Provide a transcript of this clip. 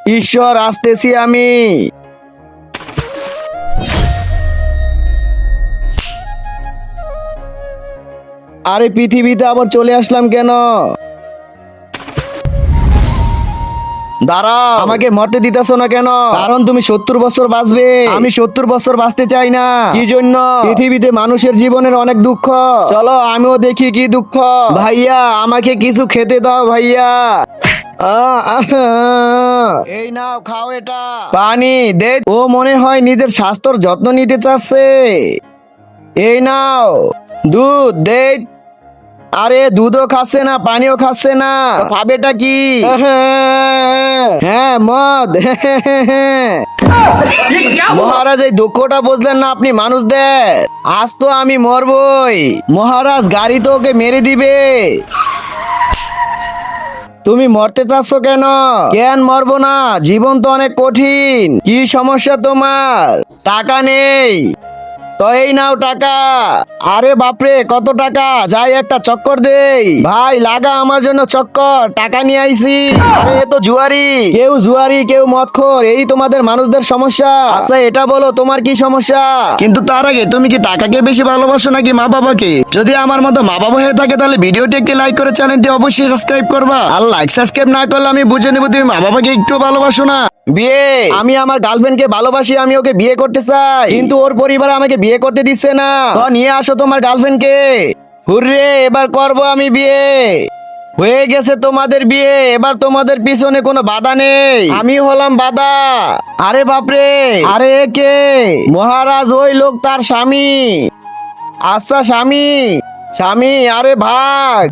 ঈশ্বর, আসতেছি আমি। আরে পৃথিবীতে আবার চলে আসলাম কেন? দাঁড়াও, আমাকে মরতে দিতেছো না কেন? কারণ তুমি 70 বছর বাঁচবে, আমি 70 বছর বাঁচতে চাই না। কি জন্য? পৃথিবীতে মানুষের জীবনের অনেক দুঃখ। চলো আমিও দেখি কি দুঃখ। ভাইয়া, আমাকে কিছু খেতে দাও ভাইয়া। এই নাও, খাও এটা। পানি দে। ও মনে হয় নিজের স্বাস্থ্যর যত্ন নিতে চাচ্ছে। এই নাও, দুধ দে। আরে দুধও খাচ্ছে না, পানিও খাচ্ছে না, খাবেটা কি? হ্যাঁ, মদ। মহারাজ, এই দুঃখটা বুঝলেন না আপনি মানুষদের? আজ তো আমি মরবই। মহারাজ, গাড়ি তো ওকে মেরে দিবে। তুমি মরতে চাচ্ছ কেন? কেন মরবো না? জীবন তো অনেক কঠিন। কি সমস্যা তোমার? টাকা নেই তো এই নাও টাকা। আরে বাপরে, কত টাকা! যাই একটা চক্কর দেই। ভাই লাগা আমার জন্য চক্কর, টাকা নিয়ে আইছি। আরে এ তো জুয়ারি। কেউ জুয়ারি, কেউ মদখোর, এই তোমাদের মানুষদের সমস্যা। আচ্ছা এটা বলো, তোমার কি সমস্যা? কিন্তু তার আগে, তুমি কি টাকাকে বেশি ভালোবাসো নাকি মা বাবাকে? যদি আমার মতো মা বাবা হয়ে থাকে তাহলে ভিডিওটি একটি লাইক করে চ্যানেলটি অবশ্যই সাবস্ক্রাইব করবা। আর লাইক সাবস্ক্রাইব না করলে আমি বুঝে নেবো তুমি মা বাবাকে একটু ভালোবাসো না। বিয়ে, আমি আমার গার্লফ্রেন্ডকে ভালোবাসি, আমি ওকে বিয়ে করতে চাই, কিন্তু ওর পরিবার আমাকে বিয়ে করতে দিচ্ছে না। তো নিয়ে আসো তোমার গার্লফ্রেন্ডকে। হুররে, এবার করবো আমি বিয়ে। হয়ে গেছে তোমাদের বিয়ে, এবার তোমাদের পিছনে কোনো বাধা নেই, আমি হলাম বাধা। আরে বাপরে, আরে এ কে? মহারাজ, ওই লোক তার স্বামী। আচ্ছা স্বামী, স্বামী, আরে ভাগ।